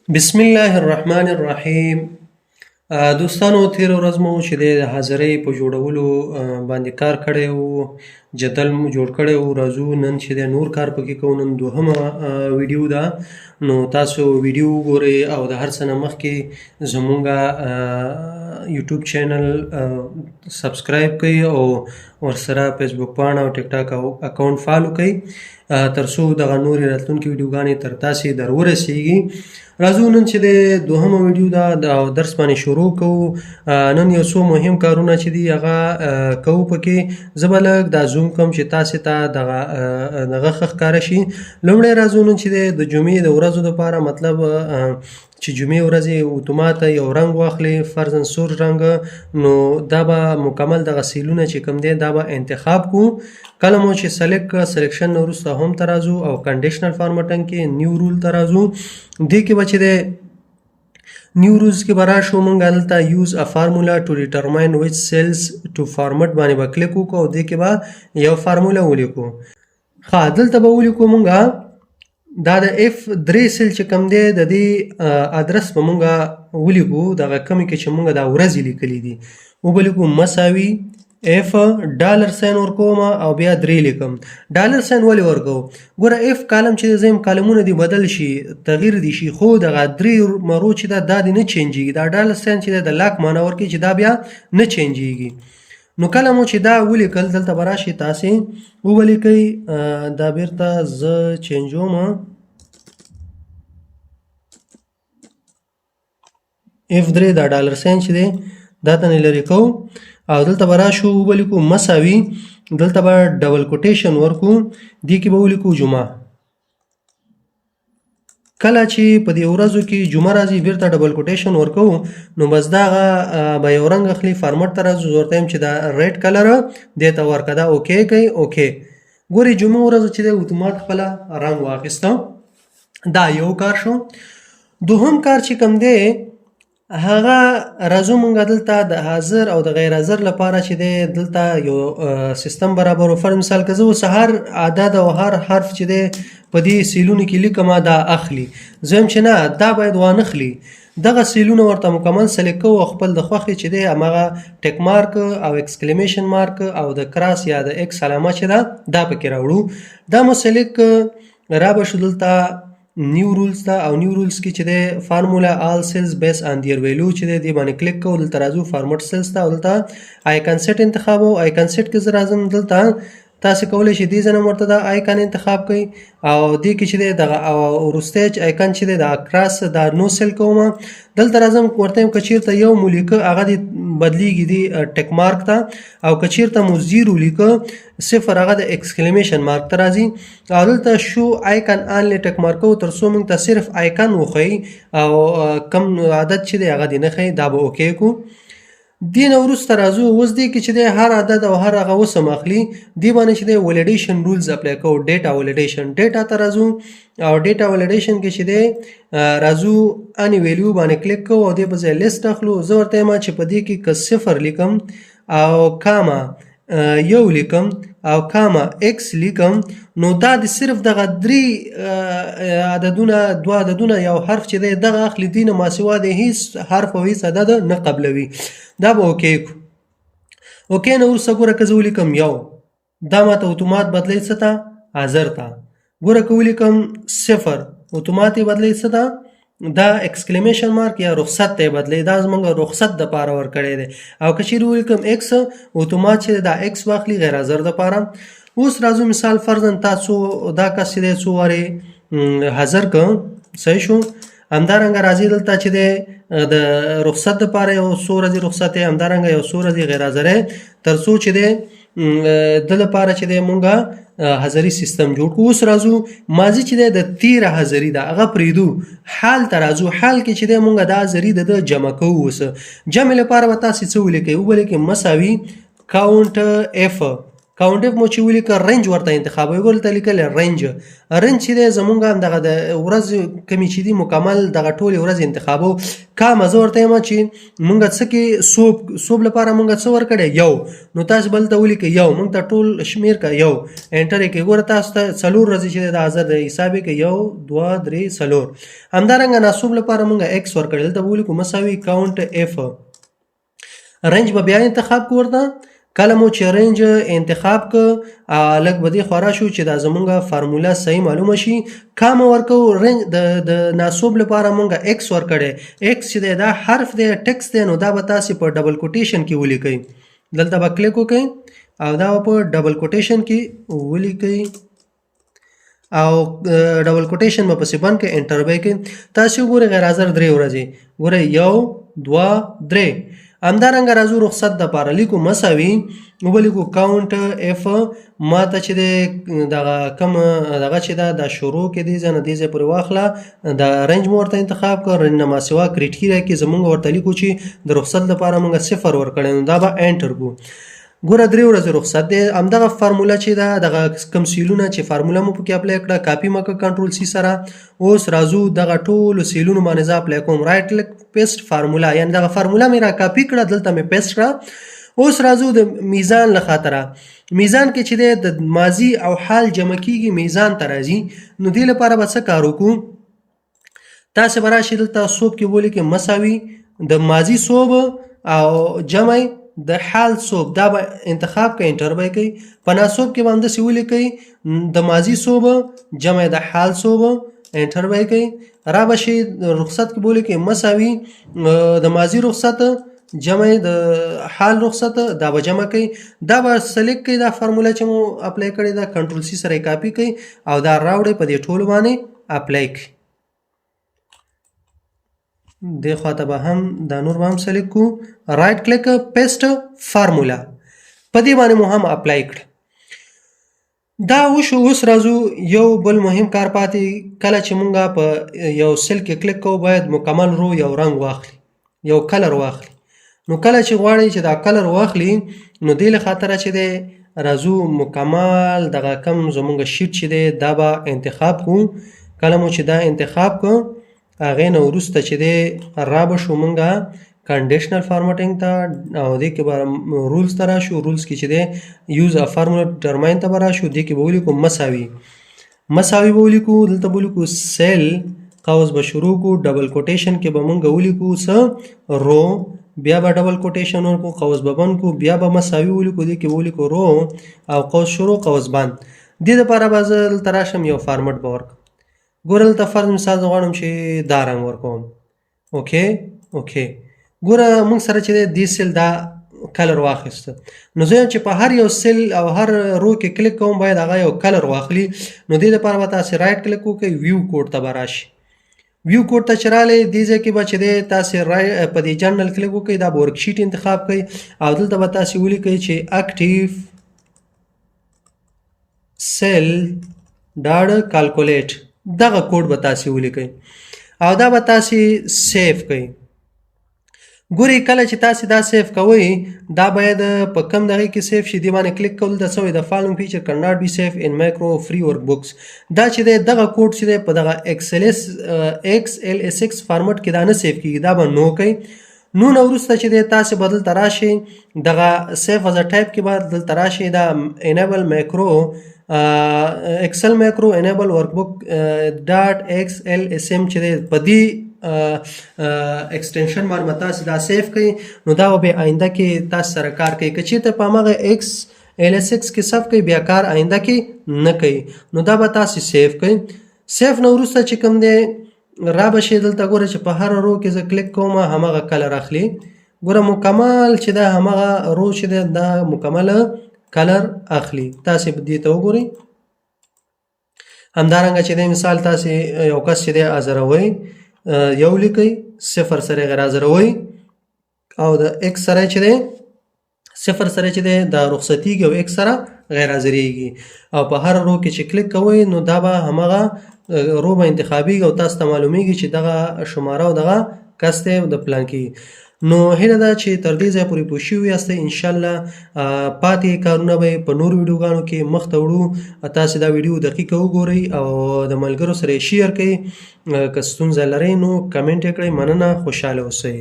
بسم الله الرحمن الرحیم. دوستانو، تېره ورځ مو چې د حاضرۍ په جوړولو باندې کار کړی و، جدول مو جوړ کړی و. راځو نن چې د نور کار پکې کوو. نن دوهمه ویډیو ده، نو تاسو ویډیو وګورئ او د هر څه نه مخکې زمونږ یوټیوب چینل سبسکرایب کړئ او ورسره فیسبوک پاڼه او ټیک ټاک اکاونټ فالو کړئ تر څو دغه نورې راتلونکې ویډیوګانې تر تاسې در ورسیږي. راځو نن چې د دوهمه ویډیو ده د درس باندې شروع کوو. نن یو څو مهم کارونه چې دي هغه کوو پکې. زه به لږ دا زوم کوم چې تاسې ته دغه ښه ښکاره شي. لومړی راځو نن چې د جمعې د ورځو دپاره، مطلب چې جمعې ورځې اتومات یو رنګ واخلي، فرضاً سور رنګ، نو دا به مکمل دغه سیلونه چې کوم دی دا به انتخاب کو. کله مو چې سلیکشن نه وروسته هم ته راځو او کنډیشنل فارمټنګ کې نیو رول ته راځو. دې کې به چې دی نیو رولز کې به راشو، مونږ هلته یوز ا فارمولا ټو ډیټرماین ویچ سیلز ټو فارمټ باندې به کلیک وکړو او دې کې به یو فارمولا ولیکو. ښه، دلته به ولیکو مونږ دا د اف 3 سیل چې کوم دی د دې ادرس به مونږ ولیکو، دغه کمې کې چې مونږ دا ورځې لیکلي دي وبلیکو مساوي اف ډالر ساین ورکوم او بیا 3 لیکم. ډالر ساین ولې ورکوم؟ ګوره اف کالم چې زم کالمونه دي بدل شي، تغییر دي شي، خو دغه 3 مرو چې دا دي نه چینجیږي. دا ډالر ساین چې د لاک معنا ورکوي چې دا بیا نه چینجیږي. نو کله مو چې دا ولیکل دلته به راشي تاسې ولیکئ. دا بیرته زه چینجوم اف 3 دا ډالر ساین چې دی دا ته لرې کوو او دلته به راشو ولیکو مساوي، دلته به ډبل کوټیشن ورکو، دې کې به ولیکو جمعه. کله چې په دې ورځو کې جمعه راځي بیرته ډبل کوټیشن ورکو، نو بس دغه به یو رنګ اخلي. فارمټ ته راځو، زه ورته یم چې دا ریډ کلر دې ته ورکه، دا اوکې کوي. اوکې، ګورې جمعه ورځ چې دی اتومات خپله رنګ واخیسته. دا یو کار شو. دوهم کار چې کوم دی هغه راځو مونږ دلته د حاضر او د غیر حاضر لپاره چې دی دلته یو سیستم برابرو. فر مثال که زه اوس هر عدد او هر حرف چې دی په دې سیلونو کې لیکم دا اخلي، زه یم چې نه دا باید وانخلي. دغه سیلونه ورته مکمل سلیکټ کوو او خپل د خوښې چې دی هماغه ټیک مارک او ایکسکلیمیشن مارک او د کراس یا د ایکس علامه چې ده دا پکې راوړو. دا مو سلیکټ را به شو دلته نیو رولز ته، او نیو رولز کې چې دی فارمولا آل سیلز بیس آن دیر ویلو چې دی دې باندې کلیک کوو. دلته راځو فارمټ سیلز ته او دلته آیکن سیټ انتخابو. آیکن سیټ کې زه راځم، دلته تاسې کولی شئ دې ځای نه ورته دا آیکن انتخاب کړئ او دې کې چې دی دغه وروستی آیکن چې دی د اکراس دا نو سیل کوم. دلته راځم ورته یم که چېرته یو مو لیکه هغه دې بدلیږي دې ټیک مارک ته، او که چېرته مو زیرو لیکه صفر هغه د ایکسکلیمیشن مارک ته راځي. او دلته شو آیکن آنلی ټیک مارک کوو تر څو موږ ته صرف آیکن وښیي او کم عدد چې دی هغه دې نه ښیي. دا به اوکې کړو. دې نه وروسته راځو اوس دې کې چې دی هر عدد او هر هغه وسم اخلي، دې باندې چې دی ولیډیشن رولز اپلای کوو. ډیټا ولیډیشن، ډیټا ته راځو او ډیټا ولیډیشن کې چې دی راځو اني ویلیو باندې کلیک کوو او دې په ځای لیست اخلو. زه ورته یم چې په دې کې که صفر لیکم او کاما یو لیکم او کاما ایکس لیکم، نو دا د صرف دغه 3 عددونه 2 عددونه یو حرف چې دی دغه اخلي، دې نه ماسوا د هیڅ حرف او هیڅ عدد نه قبلوي. دا به اوکې کړو. اوکې نه وروسته ګوره که زه ولیکم یو، دا ماته اتومات بدلی څه ته؟ حاضر ته. ګوره که ولیکم صفر، اتومات یې بدلی څه ته؟ دا ایکسکلیمیشن مارک یا رخصت ته بدلی، دا زمونږ رخصت دپاره ورکړی دی. او که چیرې ولیکم ایکس، اتومات چې دا ایکس واخلي غیر حاضر دپاره. اوس راځو مثال فرضاً تاسو دا کس چې دی څو وارې حاضر که صحیح شو. همدارنګه راځي دلته چې دی د رخصت دپاره یو څو ورځې رخصت یې، همدارنګه یو څو ورځې غیر حاضر یې، تر څو چې دی د لپاره چې دی مونږه حاضري سیستم جوړ کړو. اوس راځو ماضي چې دی د تیره حاضري ده هغه پرېږدو، حال ته راځو. حال کې چې دی مونږه دا حاضري د جمع کوو. اوس جمع لپاره به تاسې څه ولیکئ؟ ولیکئ مساوي کاونټ اف. کاونټ اف مو چې ولیکه رینج ورته انتخابوي. ګورته لیکل رینج چې دی زمونږ هم دغه د ورځ کمی چې دي مکمل دغه ټولې ورځ انتخابو. کامه زه ورته یم چې مونږ څه کې صوب لپاره مونږ څه ورکړی یو، نو تاسو بل ته ولیکئ یو، مونږ ته ټول شمیر که یو انټر یې کړئ. ګوره تاسو ته څلور ورځې چې دی د حاضر د حساب یې کړئ 1 2 3 4. همدارنګه ناسوب لپاره مونږ ایکس ورکړی، دلته به ولیکو مساوي کاونټ اف. رینج به بیا انتخاب کو ورته. کله مو چې رینج انتخاب که لږ به دې خورا شو چې دا زمونږ فارموله صحیح معلومه شي. کام ورکو رینج د ناسوب لپاره مونږ ایکس ورکړی. ایکس چې دی دا حرف دی ټکس دی، نو دا به تاسې په ډبل کوټیشن کې ولیکئ. دلته به کلیک وکئ او دا په ډبل کوټیشن کې ولیکئ او ډبل کوټیشن به پسې بند کړئ، انټر به یې کړئ. تاسې وګورئ غیر حاضر 3 ورځې، ګورئ 1 2 3. همدارنګه راځو رخصت دپاره لیکو مساوي ولیکو کاونټ اف. ما ته چې دی دغه کوم دغه چې دا شروع کې دې ځای نه دې ځای پورې واخله، د رینج مو ورته انتخاب کړ. رینج نه ماسوا کرایټیریا کې زمونږ ورته لیکو چې د رخصت لپاره مونږ 0 ورکړی، نو دا به انټر کړو. ګوره 3 ورځې رخصت دی. همدغه فارموله چې ده دغه کم سیلونه چې فارموله مو پکې اپلای کړه کاپي مه کړه کنټرول سی سره. اوس راځو دغه ټولو سیلونو باندې زه اپلای کوم. رایټ کلیک پیسټ فارموله، یعنې دغه فارموله مې را کاپي کړه دلته مې پیسټ کړه. اوس راځو د میزان له خاطره. میزان کې چې دی د ماضي او حال جمع کېږي میزان ته راځي، نو دې لپاره به څه کار وکړو. تاسې به راشئ دلته صوب کې ولیکئ مساوي د ماضي صوب او جمع د حال صوب، دا به انتخاب کړئ، انټر به یې کړئ. په ناسوب کې به همداسې ولیکئ د ماضي صوب جمع د حال صوب، انټر به یې کړئ. را به شئ رخصت کې به ولیکئ مساوي د ماضي رخصت جمع د حال رخصت، دا به جمع کوي. دا به سلیکټ کوي دا فارموله چې مو اپلای کړې ده، کنټرول سی سره یې کاپي کوي او دا راوړئ په دې ټولو باندې اپلای کوي. دې خواته به هم دا نور به هم سلیکټ کړو. رایټ کلیک پیسټ فارموله، په دې باندې مو هم اپلای کړ. دا وشو. اوس راځو یو بل مهم کار پاتې. کله چې مونږ په یو سیل کې کلیک کوو باید مکمل رو یو رنګ واخلي، یو کلر واخلي. نو کله چې غواړئ چې دا کلر واخلي، نو دې له خاطره چې دی راځو مکمل دغه کم زمونږ شیټ چې دی دا به انتخاب کوو. کله مو چې دا انتخاب کړو هغې نه وروسته چې دی را به شو مونږ کنډیشنل فارمټینګ ته او دې کې به رولز ته راشو. رولز کې چې دی یوز ا فارمولا ډټرماین ته به راشو. دې کې به ولیکو مساوي به ولیکو. دلته به ولیکو سیل قوس به شروع کو، ډبل کوټیشن کې به مونږ ولیکو څه رو، بیا به ډبل کوټیشن ورکو، قوس به بند کو، بیا به مساوي ولیکو. دې کې به ولیکو رو او قوس شروع قوس بند. دې دپاره به زه دلته راشم یو فارمټ به ورکړم. ګوره دلته فرض مثال زه غواړم چې دا رنګ ورکوم. اوکې ګوره مونږ سره چې دی دې سیل دا کلر واخیسته، نو زه یم چې په هر یو سیل او هر رو کې کلیک کوم باید هغه یو کلر واخلي. نو دې دپاره به تاسې رایټ کلیک وکړئ، ویو کوډ ته به راشي. ویو کوډ ته چې راغلی دې ځای کې به چې دی تاسې په دې جنرل کلیک وکړئ، دا به ورکشیټ انتخاب کړئ او دلته به تاسې ولیکئ چې اکټیو سیل ډاډ کالکولیټ، دغه کوډ به تاسې ولیکئ او دا به تاسې سیف کړئ. ګورئ کله چې تاسې دا سیف کوئ دا باید په کم دغې کې سیف شي. دې باندې کلیک کول دلته څه وایي د فالوینګ فیچر کین ناټ بي سیف ان مایکرو فري ورک بکس. دا چې دی دغه کوډ چې دی په دغه XLSX فارمټ کې دا نه سیف کېږي، دا به نو کوئ. نو نه وروسته چې دی تاسې به دلته راشئ دغه سیف از ا ټایپ کې به دلته راشئ دا انیبل مایکرو ایکسل مایکرو انیبل ورک بک ډاټ XLSM چې دی په دې ایکسټینشن باندې تاسې دا سیف کوئ، نو دا به آینده کې تاسې سره کار کوي. که چېرته په هماغه XLSX کې صف کوئ بیا کار آینده کې نه کوي، نو دا به تاسې سیف کوئ. سیف نه وروسته چې کوم دی را به شئ دلته ګوره چې په هر رو کې زه کلیک کوم هماغه کلر اخلي. ګوره مکمل چې دا هماغه رو چې دی دا مکمل کلر اخلي. تاسې دې ته وګورئ. همدارنګه چې دی مثال تاسې یو کس چې دی ازروئ یو لیکئ، 0 سره غیر ازروئ او د X سره چې دی 0 سره چې دی دا رخصتیږي او X سره غیر حاضریږي. او په هر رو کې چې کلیک کوئ نو دا به هماغه رو به انتخابیږي او تاسو ته معلومیږي چې دغه شماره او دغه کس دی د پلان کې. نو هیله ده چې تر دې ځای پورې پوه شوي یاستئ انشاءالله پاتې کارونه به په نور ویډیوګانو کې مخ ته وړو. تاسې دا ویډیو دقیقه وګورئ او د ملګرو سره یې شیر کړئ. که ستونزه لرئ نو کمنټ یې کړئ. مننه، خوشحاله اوسئ.